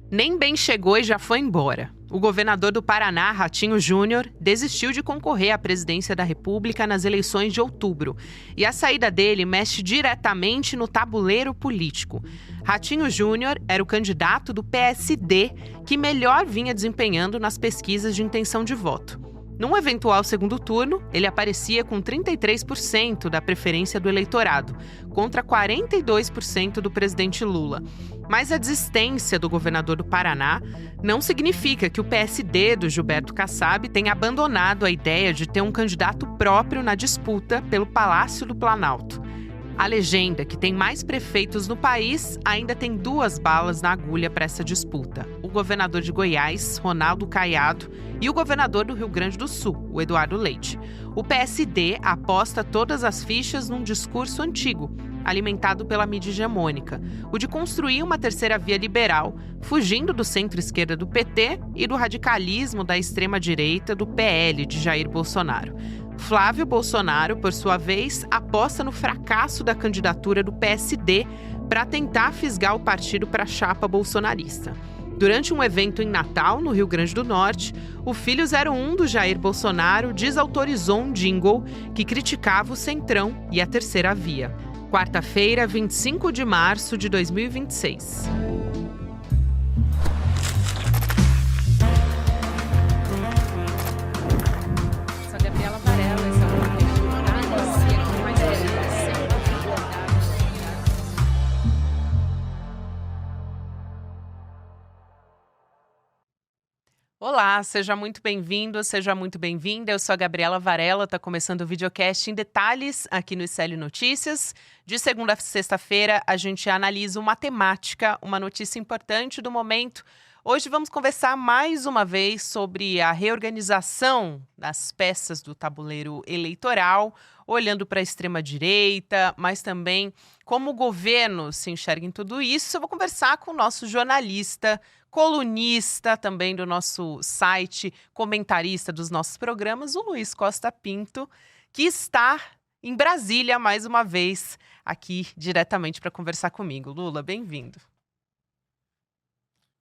Nem bem chegou e já foi embora. O governador do Paraná, Ratinho Júnior, desistiu de concorrer à presidência da República nas eleições de outubro. E a saída dele mexe diretamente no tabuleiro político. Ratinho Júnior era o candidato do PSD que melhor vinha desempenhando nas pesquisas de intenção de voto. Num eventual segundo turno, ele aparecia com 33% da preferência do eleitorado, contra 42% do presidente Lula. Mas a desistência do governador do Paraná não significa que o PSD do Gilberto Kassab tenha abandonado a ideia de ter um candidato próprio na disputa pelo Palácio do Planalto. A legenda, que tem mais prefeitos no país, ainda tem duas balas na agulha para essa disputa: o governador de Goiás, Ronaldo Caiado, e o governador do Rio Grande do Sul, o Eduardo Leite. O PSD aposta todas as fichas num discurso antigo, alimentado pela mídia hegemônica, o de construir uma terceira via liberal, fugindo do centro-esquerda do PT e do radicalismo da extrema-direita do PL de Jair Bolsonaro. Flávio Bolsonaro, por sua vez, aposta no fracasso da candidatura do PSD para tentar fisgar o partido para a chapa bolsonarista. Durante um evento em Natal, no Rio Grande do Norte, o filho 01 do Jair Bolsonaro desautorizou um jingle que criticava o Centrão e a terceira via. Quarta-feira, 25 de março de 2026. Sou Gabriela Varela, esse é o Análise com mais informação. Olá, seja muito bem-vindo, seja muito bem-vinda. Eu sou a Gabriela Varela, está começando o videocast em detalhes aqui no ICL Notícias. De segunda a sexta-feira, a gente analisa uma temática, uma notícia importante do momento. Hoje vamos conversar mais uma vez sobre a reorganização das peças do tabuleiro eleitoral, olhando para a extrema-direita, mas também como o governo se enxerga em tudo isso. Eu vou conversar com o nosso jornalista, colunista também do nosso site, comentarista dos nossos programas, o Luiz Costa Pinto, que está em Brasília mais uma vez, aqui diretamente para conversar comigo. Lula, bem-vindo.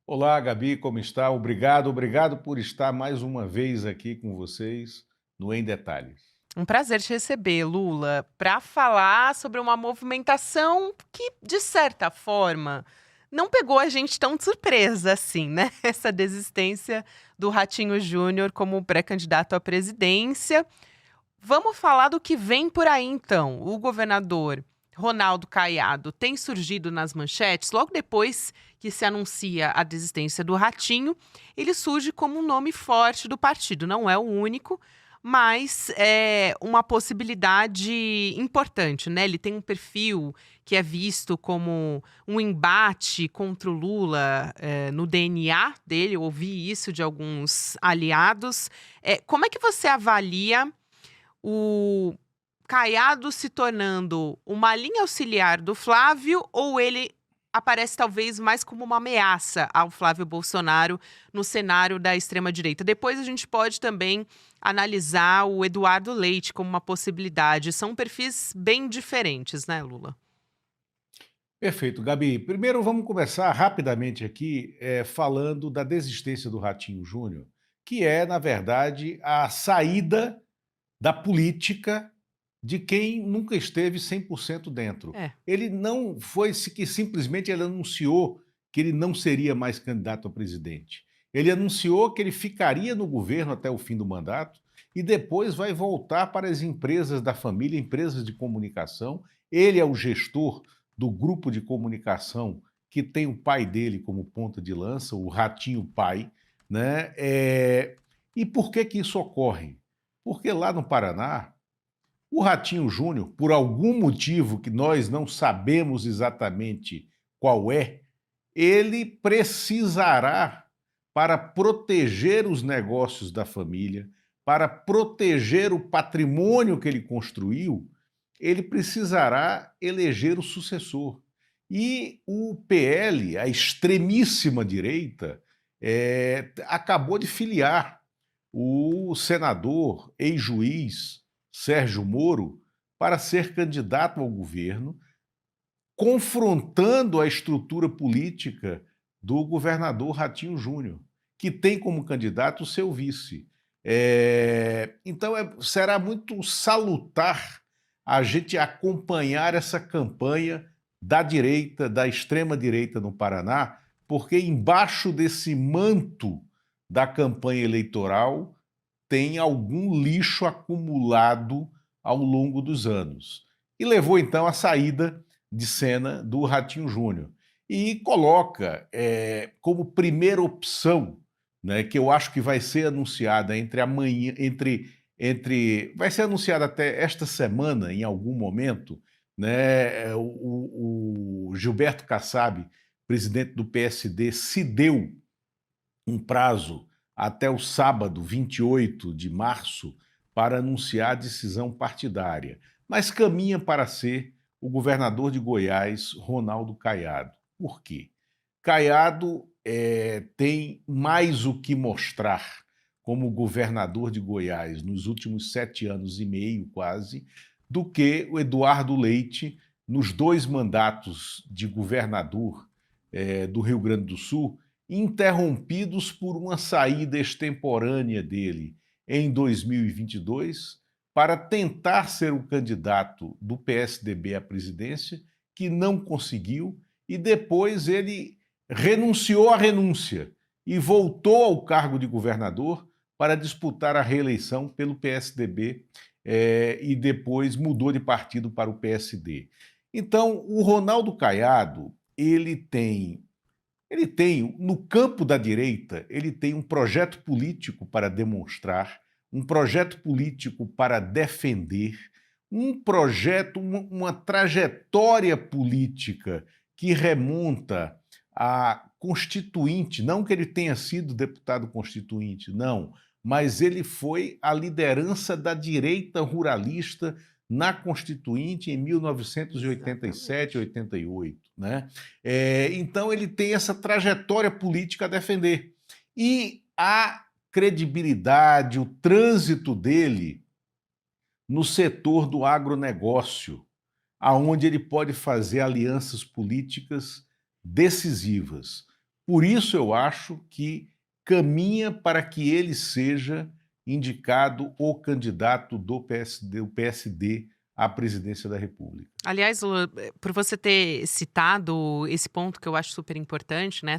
Olá, Gabi, como está? Obrigado por estar mais uma vez aqui com vocês no Em Detalhes. Um prazer te receber, Lula, para falar sobre uma movimentação que, de certa forma, não pegou a gente tão de surpresa assim, né? Essa desistência do Ratinho Júnior como pré-candidato à presidência. Vamos falar do que vem por aí, então. O governador Ronaldo Caiado tem surgido nas manchetes logo depois que se anuncia a desistência do Ratinho. Ele surge como um nome forte do partido. Não é o único, mas é uma possibilidade importante, né? Ele tem um perfil que é visto como um embate contra o Lula no DNA dele. Eu ouvi isso de alguns aliados. Como é que você avalia o Caiado se tornando uma linha auxiliar do Flávio, ou ele aparece talvez mais como uma ameaça ao Flávio Bolsonaro no cenário da extrema-direita? Depois a gente pode também analisar o Eduardo Leite como uma possibilidade. São perfis bem diferentes, né, Lula? Perfeito, Gabi. Primeiro vamos começar rapidamente aqui falando da desistência do Ratinho Júnior, que é, na verdade, a saída da política de quem nunca esteve 100% dentro. É. Ele não foi que simplesmente ele anunciou que ele não seria mais candidato a presidente. Ele anunciou que ele ficaria no governo até o fim do mandato e depois vai voltar para as empresas da família, empresas de comunicação. Ele é o gestor do grupo de comunicação que tem o pai dele como ponta de lança, o Ratinho Pai, né? E por que isso ocorre? Porque lá no Paraná, o Ratinho Júnior, por algum motivo que nós não sabemos exatamente qual é, ele precisará, para proteger os negócios da família, para proteger o patrimônio que ele construiu, ele precisará eleger o sucessor. E o PL, a extremíssima direita, acabou de filiar o senador, ex-juiz Sérgio Moro para ser candidato ao governo, confrontando a estrutura política do governador Ratinho Júnior, que tem como candidato o seu vice. Então, será muito salutar a gente acompanhar essa campanha da direita, da extrema-direita no Paraná, porque embaixo desse manto da campanha eleitoral tem algum lixo acumulado ao longo dos anos. E levou, então, à saída de cena do Ratinho Júnior. E coloca como primeira opção, né, que eu acho que vai ser anunciada entre amanhã, vai ser anunciada até esta semana, em algum momento, né, o Gilberto Kassab, presidente do PSD, se deu um prazo até o sábado, 28 de março, para anunciar a decisão partidária, mas caminha para ser o governador de Goiás, Ronaldo Caiado. Por quê? Caiado tem mais o que mostrar como governador de Goiás nos últimos 7 anos e meio, quase, do que o Eduardo Leite nos 2 mandatos de governador do Rio Grande do Sul, interrompidos por uma saída extemporânea dele em 2022 para tentar ser o candidato do PSDB à presidência, que não conseguiu, e depois ele renunciou à renúncia e voltou ao cargo de governador para disputar a reeleição pelo PSDB e depois mudou de partido para o PSD. Então, o Ronaldo Caiado, ele tem, no campo da direita, ele tem um projeto político para demonstrar, um projeto político para defender, um projeto, uma trajetória política que remonta à Constituinte, não que ele tenha sido deputado constituinte, não, mas ele foi a liderança da direita ruralista na Constituinte em 1987, 88, né? Então ele tem essa trajetória política a defender. E a credibilidade, o trânsito dele no setor do agronegócio, aonde ele pode fazer alianças políticas decisivas. Por isso eu acho que caminha para que ele seja indicado o candidato do PSD à presidência da República. Aliás, Lula, por você ter citado esse ponto que eu acho super importante, né,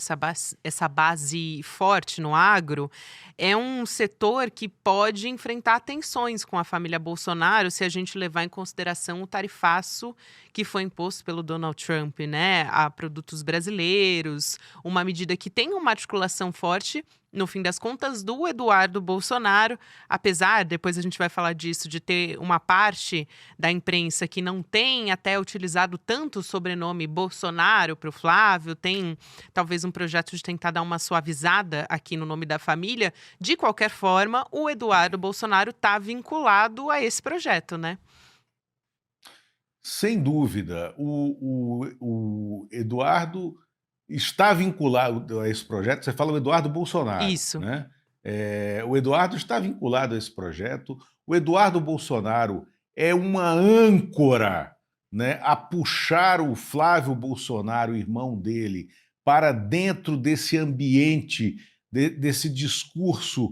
essa base forte no agro, é um setor que pode enfrentar tensões com a família Bolsonaro se a gente levar em consideração o tarifaço que foi imposto pelo Donald Trump, né, a produtos brasileiros, uma medida que tem uma articulação forte, no fim das contas, do Eduardo Bolsonaro, apesar, depois a gente vai falar disso, de ter uma parte da imprensa que não tem até utilizado tanto o sobrenome Bolsonaro para o Flávio, tem talvez um projeto de tentar dar uma suavizada aqui no nome da família. De qualquer forma, o Eduardo Bolsonaro está vinculado a esse projeto, né? Sem dúvida. O Eduardo está vinculado a esse projeto. Você fala o Eduardo Bolsonaro. Isso. Né? O Eduardo está vinculado a esse projeto. O Eduardo Bolsonaro é uma âncora, né, a puxar o Flávio Bolsonaro, irmão dele, para dentro desse ambiente, desse discurso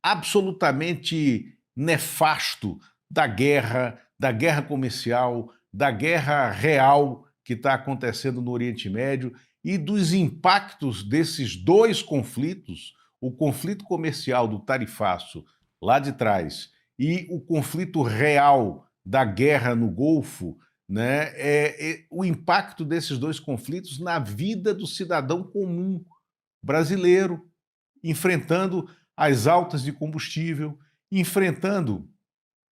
absolutamente nefasto da guerra comercial, da guerra real que está acontecendo no Oriente Médio e dos impactos desses 2 conflitos, o conflito comercial do tarifaço lá de trás e o conflito real da guerra no Golfo, né, o impacto desses 2 conflitos na vida do cidadão comum brasileiro, enfrentando as altas de combustível, enfrentando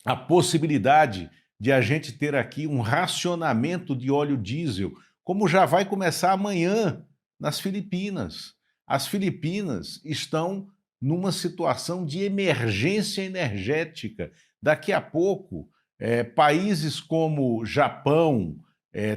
a possibilidade de a gente ter aqui um racionamento de óleo diesel, como já vai começar amanhã nas Filipinas. As Filipinas estão numa situação de emergência energética. Daqui a pouco, países como Japão,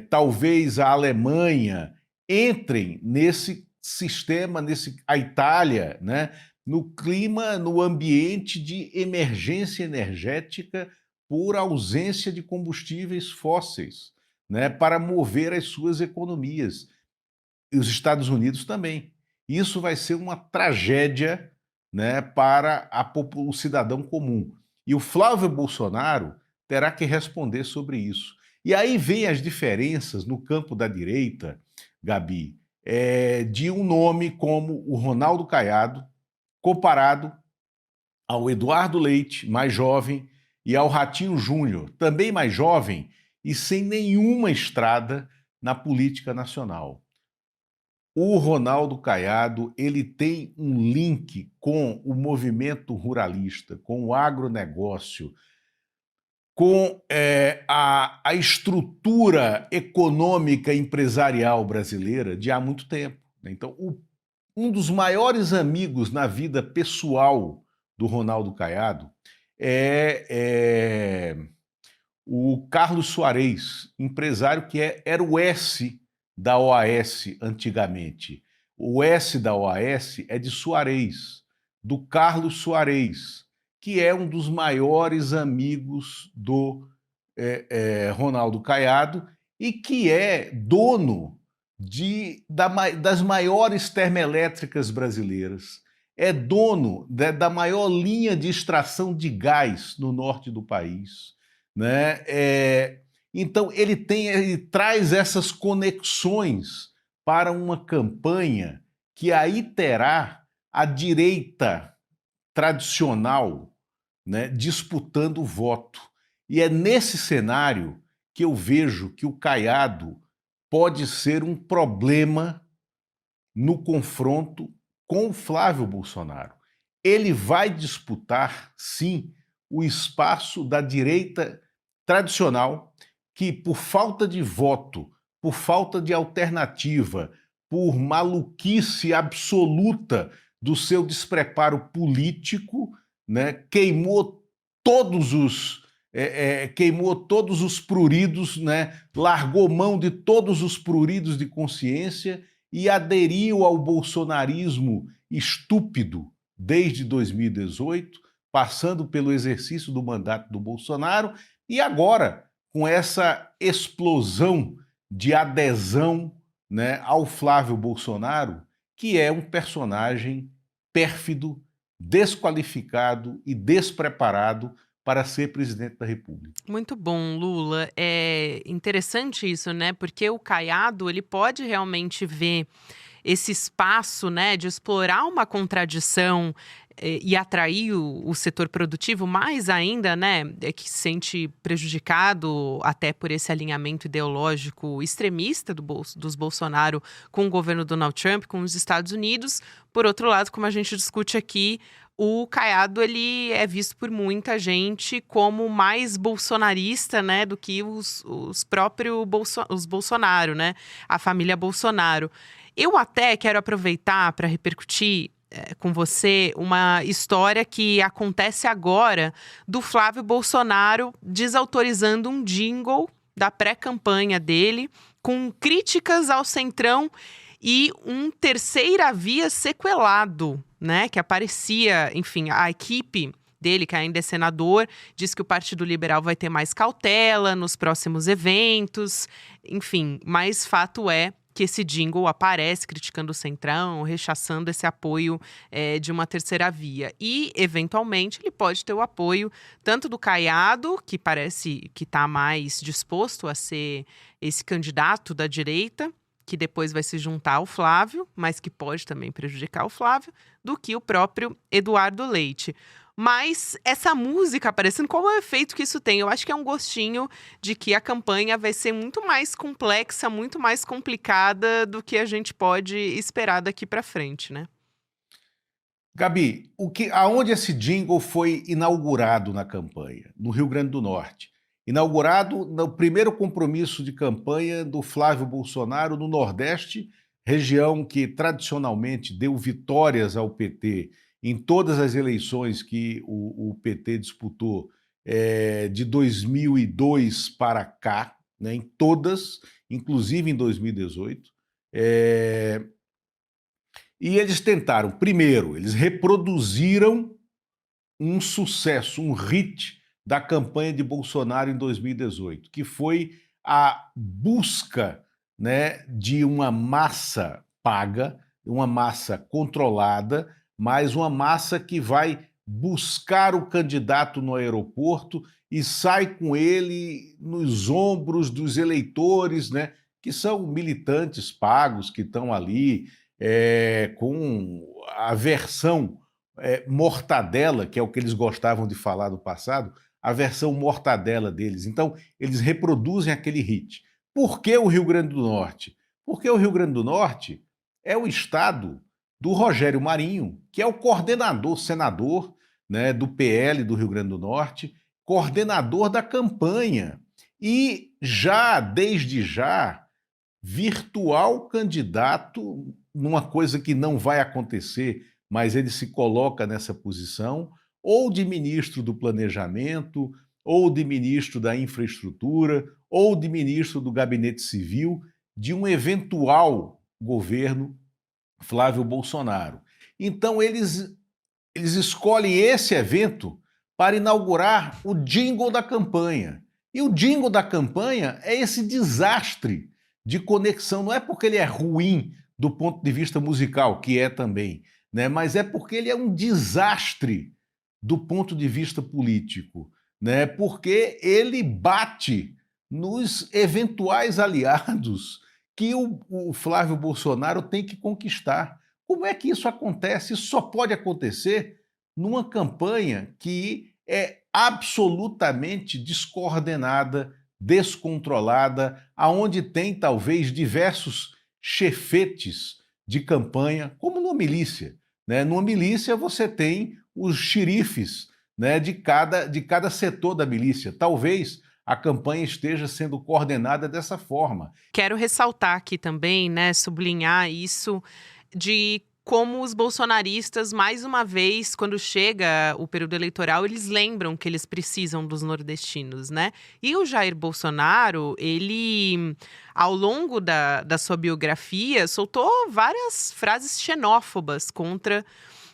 talvez a Alemanha, entrem nesse sistema, a Itália, né, no clima, no ambiente de emergência energética por ausência de combustíveis fósseis, né, para mover as suas economias. e os Estados Unidos também. Isso vai ser uma tragédia, né, para o cidadão comum. E o Flávio Bolsonaro terá que responder sobre isso. E aí vem as diferenças no campo da direita, Gabi, de um nome como o Ronaldo Caiado, comparado ao Eduardo Leite, mais jovem, e ao Ratinho Júnior, também mais jovem e sem nenhuma estrada na política nacional. O Ronaldo Caiado, ele tem um link com o movimento ruralista, com o agronegócio, com a estrutura econômica empresarial brasileira de há muito tempo. Então, um dos maiores amigos na vida pessoal do Ronaldo Caiado é o Carlos Soares, empresário que era o S da OAS antigamente. O S da OAS é de Soares, do Carlos Soares, que é um dos maiores amigos do Ronaldo Caiado e que é dono das maiores termoelétricas brasileiras, é dono da maior linha de extração de gás no norte do país, né? Então ele traz essas conexões para uma campanha que aí terá a direita tradicional, né, disputando o voto. E é nesse cenário que eu vejo que o Caiado pode ser um problema no confronto com o Flávio Bolsonaro. Ele vai disputar, sim, o espaço da direita tradicional, que por falta de voto, por falta de alternativa, por maluquice absoluta do seu despreparo político, né, queimou todos os pruridos, né, largou mão de todos os pruridos de consciência e aderiu ao bolsonarismo estúpido desde 2018, passando pelo exercício do mandato do Bolsonaro, e agora com essa explosão de adesão, né, ao Flávio Bolsonaro, que é um personagem pérfido, desqualificado e despreparado para ser presidente da República. Muito bom, Lula. É interessante isso, né? Porque o Caiado, ele pode realmente ver esse espaço, né, de explorar uma contradição e atrair o setor produtivo mais ainda, né, que se sente prejudicado até por esse alinhamento ideológico extremista dos Bolsonaro com o governo Donald Trump, com os Estados Unidos. Por outro lado, como a gente discute aqui, o Caiado, ele é visto por muita gente como mais bolsonarista, né, do que os próprios os Bolsonaro, né, a família Bolsonaro. Eu até quero aproveitar para repercutir com você uma história que acontece agora do Flávio Bolsonaro desautorizando um jingle da pré-campanha dele com críticas ao Centrão e um terceira via sequelado, né, que aparecia, enfim, a equipe dele, que ainda é senador, diz que o Partido Liberal vai ter mais cautela nos próximos eventos, enfim, mas fato é que esse jingle aparece criticando o Centrão, rechaçando esse apoio de uma terceira via. E, eventualmente, ele pode ter o apoio tanto do Caiado, que parece que está mais disposto a ser esse candidato da direita, que depois vai se juntar ao Flávio, mas que pode também prejudicar o Flávio, do que o próprio Eduardo Leite. Mas essa música aparecendo, qual é o efeito que isso tem? Eu acho que é um gostinho de que a campanha vai ser muito mais complexa, muito mais complicada do que a gente pode esperar daqui para frente, né? Gabi, aonde esse jingle foi inaugurado na campanha? No Rio Grande do Norte. Inaugurado no primeiro compromisso de campanha do Flávio Bolsonaro no Nordeste, região que tradicionalmente deu vitórias ao PT em todas as eleições que o PT disputou de 2002 para cá, né, em todas, inclusive em 2018. E eles tentaram, primeiro, eles reproduziram um sucesso, um hit da campanha de Bolsonaro em 2018, que foi a busca né, de uma massa paga, uma massa controlada, mas uma massa que vai buscar o candidato no aeroporto e sai com ele nos ombros dos eleitores, né, que são militantes pagos, que estão ali com a versão mortadela, que é o que eles gostavam de falar do passado, a versão mortadela deles. Então, eles reproduzem aquele hit. Por que o Rio Grande do Norte? Porque o Rio Grande do Norte é o estado do Rogério Marinho, que é o coordenador, senador, né, do PL do Rio Grande do Norte, coordenador da campanha e desde já, virtual candidato numa coisa que não vai acontecer, mas ele se coloca nessa posição, ou de ministro do Planejamento, ou de ministro da Infraestrutura, ou de ministro do Gabinete Civil, de um eventual governo Flávio Bolsonaro. Então, eles escolhem esse evento para inaugurar o jingle da campanha. E o jingle da campanha é esse desastre de conexão. Não é porque ele é ruim do ponto de vista musical, que é também, né? Mas é porque ele é um desastre do ponto de vista político, né? Porque ele bate nos eventuais aliados que o Flávio Bolsonaro tem que conquistar. Como é que isso acontece? Isso só pode acontecer numa campanha que é absolutamente descoordenada, descontrolada, aonde tem talvez diversos chefetes de campanha, como numa milícia, né? Numa milícia você tem os xerifes, né, de cada setor da milícia. Talvez a campanha esteja sendo coordenada dessa forma. Quero ressaltar aqui também, né, sublinhar isso de como os bolsonaristas, mais uma vez, quando chega o período eleitoral, eles lembram que eles precisam dos nordestinos, né? E o Jair Bolsonaro, ele, ao longo da sua biografia, soltou várias frases xenófobas contra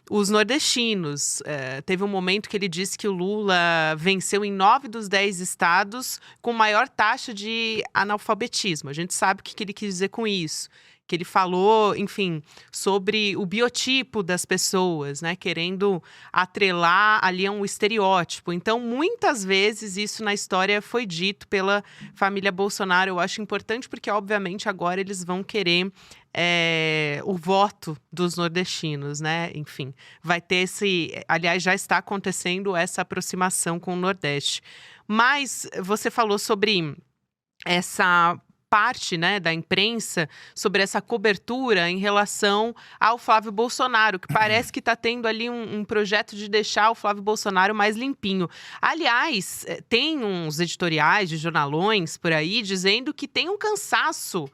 os nordestinos. Teve um momento que ele disse que o Lula venceu em 9 dos 10 estados com maior taxa de analfabetismo. A gente sabe o que ele quis dizer com isso. Que ele falou, enfim, sobre o biotipo das pessoas, né? Querendo atrelar ali a um estereótipo. Então, muitas vezes, isso na história foi dito pela família Bolsonaro. Eu acho importante porque, obviamente, agora eles vão querer o voto dos nordestinos, né? Enfim, vai ter aliás, já está acontecendo essa aproximação com o Nordeste. Mas você falou sobre essa parte, né, da imprensa sobre essa cobertura em relação ao Flávio Bolsonaro, que parece que está tendo ali um projeto de deixar o Flávio Bolsonaro mais limpinho. Aliás, tem uns editoriais de jornalões por aí dizendo que tem um cansaço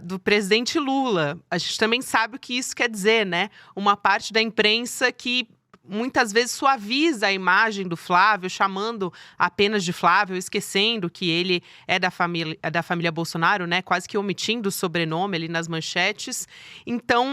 do presidente Lula. A gente também sabe o que isso quer dizer, né? Uma parte da imprensa que muitas vezes suaviza a imagem do Flávio, chamando apenas de Flávio, esquecendo que ele é da família Bolsonaro, né? Quase que omitindo o sobrenome ali nas manchetes. Então,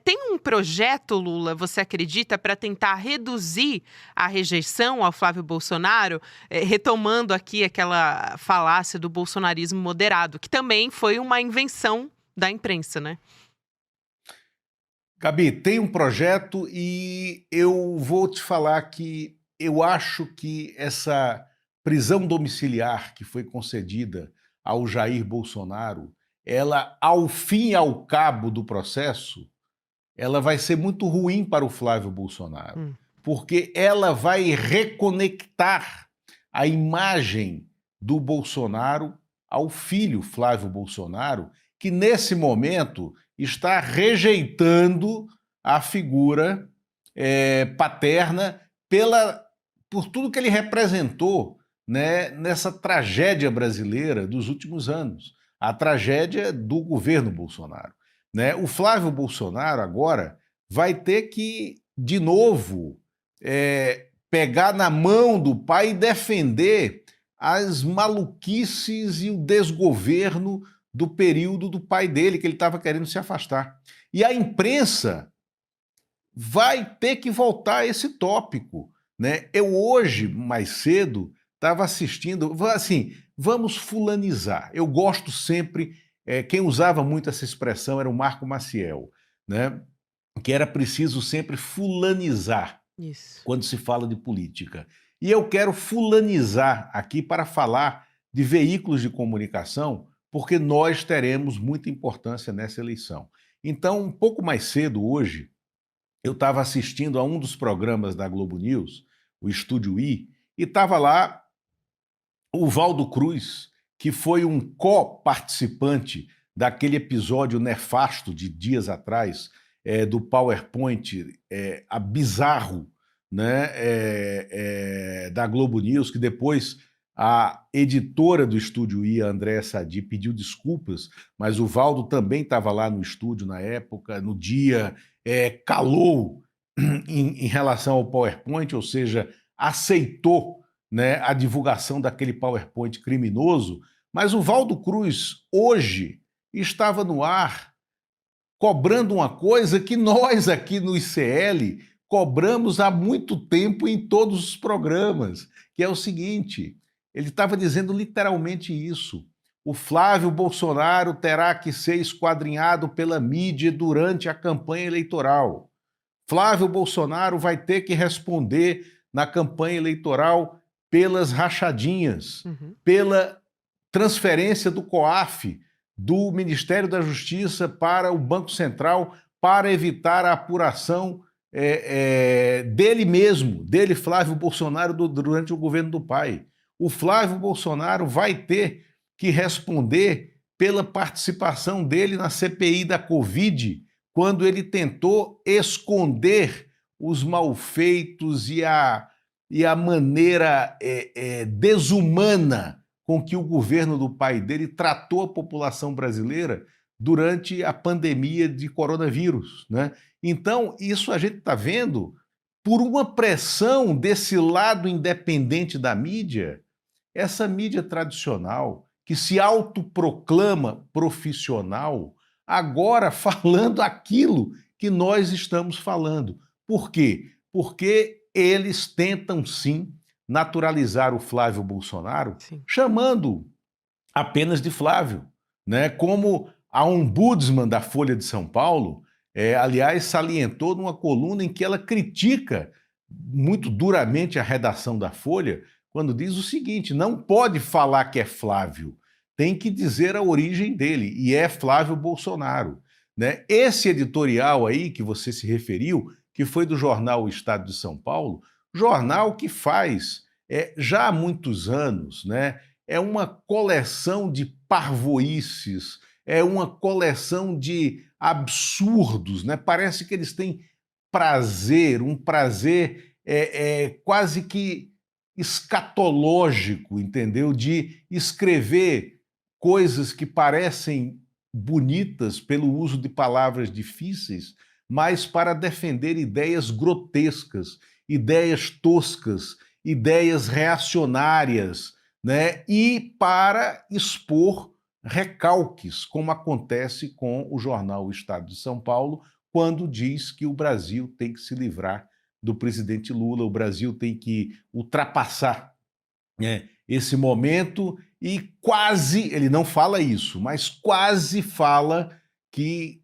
tem um projeto, Lula, você acredita, para tentar reduzir a rejeição ao Flávio Bolsonaro, retomando aqui aquela falácia do bolsonarismo moderado, que também foi uma invenção da imprensa, né? Gabi, tem um projeto e eu vou te falar que eu acho que essa prisão domiciliar que foi concedida ao Jair Bolsonaro, ela, ao fim e ao cabo do processo, ela vai ser muito ruim para o Flávio Bolsonaro, porque ela vai reconectar a imagem do Bolsonaro ao filho Flávio Bolsonaro, que nesse momento está rejeitando a figura paterna por tudo que ele representou, né, nessa tragédia brasileira dos últimos anos, a tragédia do governo Bolsonaro, né? O Flávio Bolsonaro agora vai ter que, de novo, pegar na mão do pai e defender as maluquices e o desgoverno do período do pai dele, que ele estava querendo se afastar. E a imprensa vai ter que voltar a esse tópico, né? Eu hoje, mais cedo, estava assistindo, assim, vamos fulanizar. Eu gosto sempre quem usava muito essa expressão era o Marco Maciel, né? Que era preciso sempre fulanizar Isso. quando se fala de política. E eu quero fulanizar aqui para falar de veículos de comunicação, porque nós teremos muita importância nessa eleição. Então, um pouco mais cedo hoje, eu estava assistindo a um dos programas da Globo News, o Estúdio I, e estava lá o Valdo Cruz, que foi um co-participante daquele episódio nefasto de dias atrás, do PowerPoint, bizarro, né, da Globo News, que depois a editora do Estúdio I, a Andréa Sadi, pediu desculpas, mas o Valdo também estava lá no estúdio na época, no dia, calou em relação ao PowerPoint, ou seja, aceitou, né, a divulgação daquele PowerPoint criminoso, mas o Valdo Cruz, hoje, estava no ar cobrando uma coisa que nós aqui no ICL cobramos há muito tempo em todos os programas, que é o seguinte, ele estava dizendo literalmente isso: o Flávio Bolsonaro terá que ser esquadrinhado pela mídia durante a campanha eleitoral. Flávio Bolsonaro vai ter que responder na campanha eleitoral pelas rachadinhas, pela transferência do COAF, do Ministério da Justiça para o Banco Central, para evitar a apuração dele mesmo, dele, Flávio Bolsonaro, durante o governo do pai. O Flávio Bolsonaro vai ter que responder pela participação dele na CPI da Covid, quando ele tentou esconder os malfeitos e a maneira desumana com que o governo do pai dele tratou a população brasileira durante a pandemia de coronavírus, né? Então, isso a gente está vendo por uma pressão desse lado independente da mídia, essa mídia tradicional, que se autoproclama profissional, agora falando aquilo que nós estamos falando. Por quê? Porque eles tentam, sim, naturalizar o Flávio Bolsonaro, Sim, chamando apenas de Flávio, né? Como a ombudsman da Folha de São Paulo, aliás, salientou numa coluna em que ela critica muito duramente a redação da Folha, quando diz o seguinte: não pode falar que é Flávio, tem que dizer a origem dele, e é Flávio Bolsonaro, né? Esse editorial aí que você se referiu, que foi do jornal O Estado de São Paulo, jornal que faz já há muitos anos, né? É uma coleção de parvoíces, é uma coleção de absurdos, né? Parece que eles têm prazer, um prazer quase que escatológico, entendeu? De escrever coisas que parecem bonitas pelo uso de palavras difíceis, mas para defender ideias grotescas, ideias toscas, ideias reacionárias, né? E para expor recalques, como acontece com o jornal O Estado de São Paulo, quando diz que o Brasil tem que se livrar do presidente Lula, o Brasil tem que ultrapassar, né, esse momento, e quase, ele não fala isso, mas quase fala que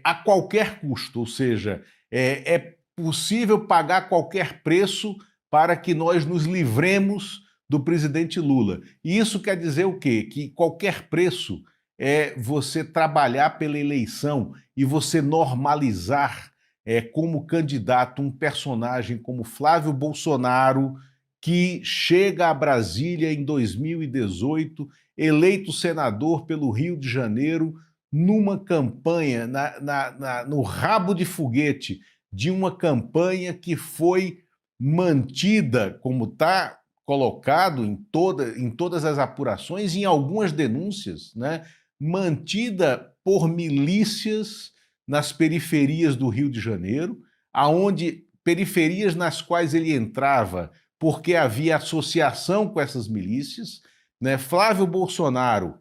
a qualquer custo, ou seja, é possível pagar qualquer preço para que nós nos livremos do presidente Lula. E isso quer dizer o quê? Que qualquer preço é você trabalhar pela eleição e você normalizar como candidato um personagem como Flávio Bolsonaro, que chega a Brasília em 2018, eleito senador pelo Rio de Janeiro, numa campanha, no rabo de foguete de uma campanha que foi mantida, como está colocado em todas as apurações e em algumas denúncias, né, mantida por milícias nas periferias do Rio de Janeiro, periferias nas quais ele entrava porque havia associação com essas milícias, né? Flávio Bolsonaro,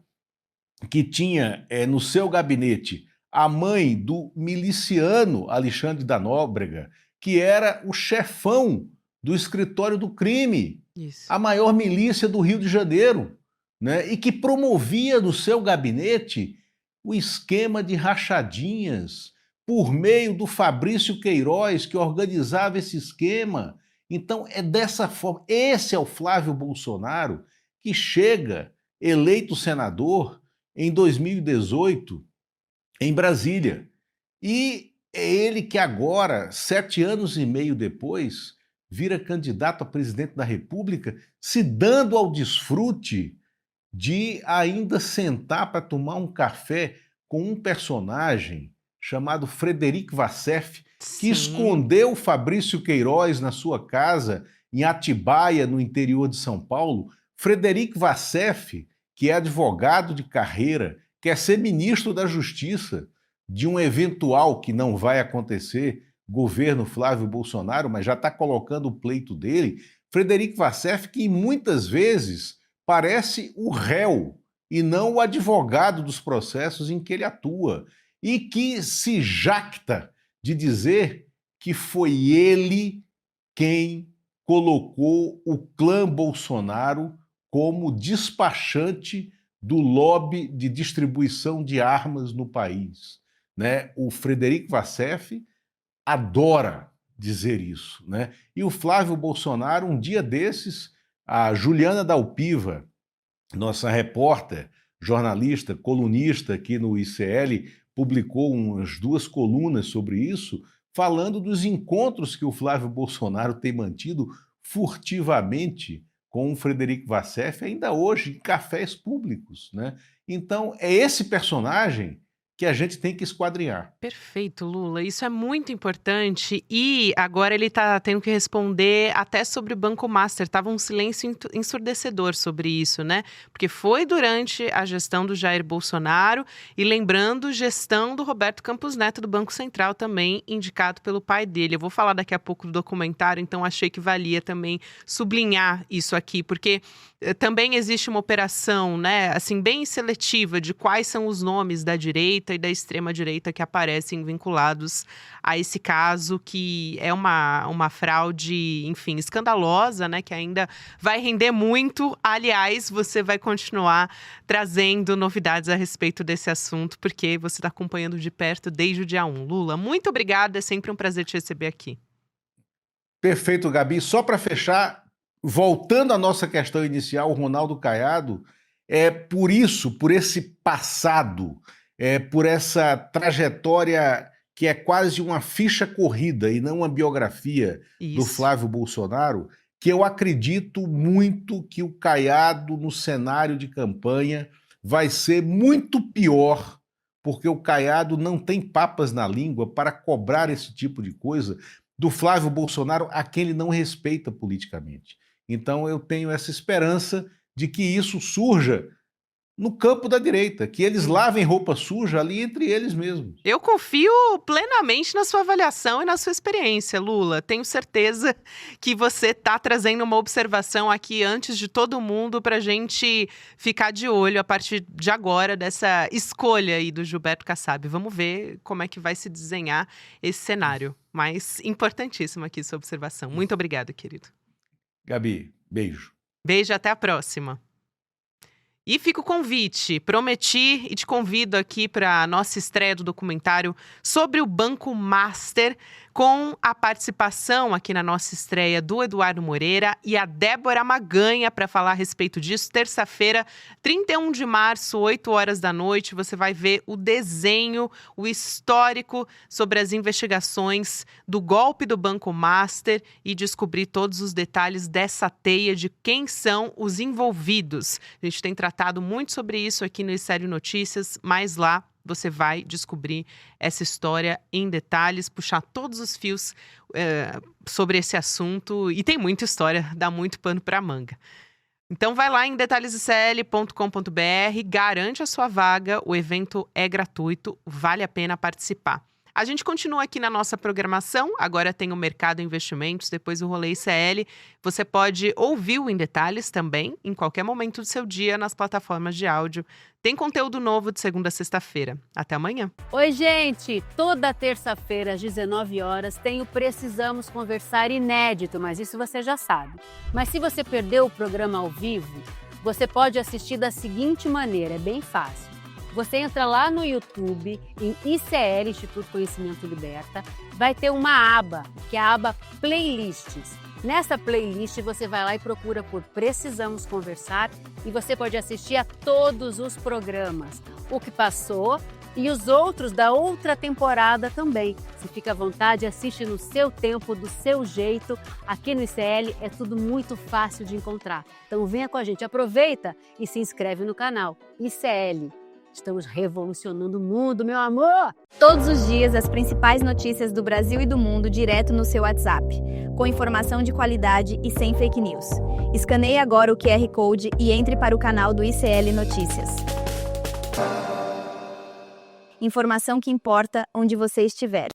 que tinha no seu gabinete a mãe do miliciano Alexandre da Nóbrega, que era o chefão do escritório do crime, isso. a maior milícia do Rio de Janeiro, né? E que promovia no seu gabinete o esquema de rachadinhas por meio do Fabrício Queiroz, que organizava esse esquema. Então, é dessa forma. Esse é o Flávio Bolsonaro que chega eleito senador em 2018 em Brasília. E é ele que agora, 7 anos e meio depois, vira candidato a presidente da República, se dando ao desfrute de ainda sentar para tomar um café com um personagem chamado Frederic Vassef, que escondeu Fabrício Queiroz na sua casa em Atibaia, no interior de São Paulo. Frederic Vassef, que é advogado de carreira, quer ser ministro da Justiça de um eventual, que não vai acontecer, governo Flávio Bolsonaro, mas já está colocando o pleito dele. Frederic Vassef, que muitas vezes parece o réu e não o advogado dos processos em que ele atua, e que se jacta de dizer que foi ele quem colocou o clã Bolsonaro como despachante do lobby de distribuição de armas no país. Né? O Frederic Vassef adora dizer isso. Né? E o Flávio Bolsonaro, um dia desses, a Juliana Dalpiva, nossa repórter, jornalista, colunista aqui no ICL, publicou umas 2 colunas sobre isso, falando dos encontros que o Flávio Bolsonaro tem mantido furtivamente com o Frederic Vassef, ainda hoje, em cafés públicos. Né? Então, é esse personagem que a gente tem que esquadrinhar. Perfeito, Lula. Isso é muito importante e agora ele está tendo que responder até sobre o Banco Master. Tava um silêncio ensurdecedor sobre isso, né? Porque foi durante a gestão do Jair Bolsonaro e, lembrando, gestão do Roberto Campos Neto do Banco Central também, indicado pelo pai dele. Eu vou falar daqui a pouco do documentário, então achei que valia também sublinhar isso aqui, porque também existe uma operação, né, assim, bem seletiva de quais são os nomes da direita e da extrema-direita que aparecem vinculados a esse caso, que é uma fraude, enfim, escandalosa, né, que ainda vai render muito. Aliás, você vai continuar trazendo novidades a respeito desse assunto, porque você está acompanhando de perto desde o dia 1. Lula, muito obrigada, é sempre um prazer te receber aqui. Perfeito, Gabi. Só para fechar, voltando à nossa questão inicial, o Ronaldo Caiado, por isso, por esse passado, por essa trajetória que é quase uma ficha corrida e não uma biografia do Flávio Bolsonaro, que eu acredito muito que o Caiado no cenário de campanha vai ser muito pior, porque o Caiado não tem papas na língua para cobrar esse tipo de coisa do Flávio Bolsonaro, a quem ele não respeita politicamente. Então eu tenho essa esperança de que isso surja no campo da direita, que eles lavem roupa suja ali entre eles mesmos. Eu confio plenamente na sua avaliação e na sua experiência, Lula. Tenho certeza que você está trazendo uma observação aqui antes de todo mundo para a gente ficar de olho a partir de agora dessa escolha aí do Gilberto Kassab. Vamos ver como é que vai se desenhar esse cenário. Mas importantíssima aqui sua observação. Muito obrigado, querido. Gabi, beijo. Beijo, até a próxima. E fica o convite, prometi e te convido aqui para a nossa estreia do documentário sobre o Banco Master, com a participação aqui na nossa estreia do Eduardo Moreira e a Débora Maganha para falar a respeito disso. Terça-feira, 31 de março, 8 horas da noite, você vai ver o desenho, o histórico sobre as investigações do golpe do Banco Master e descobrir todos os detalhes dessa teia de quem são os envolvidos. A gente tem tratado muito sobre isso aqui no ICL Notícias, mas lá você vai descobrir essa história em detalhes, puxar todos os fios sobre esse assunto. E tem muita história, dá muito pano para manga. Então vai lá em detalhesicl.com.br, garante a sua vaga, o evento é gratuito, vale a pena participar. A gente continua aqui na nossa programação, agora tem o Mercado Investimentos, depois o Rolê ICL. Você pode ouvir o Em Detalhes também, em qualquer momento do seu dia, nas plataformas de áudio. Tem conteúdo novo de segunda a sexta-feira. Até amanhã. Oi, gente! Toda terça-feira, às 19 horas, tem o Precisamos Conversar inédito, mas isso você já sabe. Mas se você perdeu o programa ao vivo, você pode assistir da seguinte maneira, é bem fácil. Você entra lá no YouTube, em ICL, Instituto Conhecimento Liberta, vai ter uma aba, que é a aba Playlists. Nessa playlist você vai lá e procura por Precisamos Conversar e você pode assistir a todos os programas, o que passou e os outros da outra temporada também. Se fica à vontade, assiste no seu tempo, do seu jeito. Aqui no ICL é tudo muito fácil de encontrar. Então venha com a gente, aproveita e se inscreve no canal ICL. Estamos revolucionando o mundo, meu amor! Todos os dias, as principais notícias do Brasil e do mundo direto no seu WhatsApp, com informação de qualidade e sem fake news. Escaneie agora o QR Code e entre para o canal do ICL Notícias. Informação que importa onde você estiver.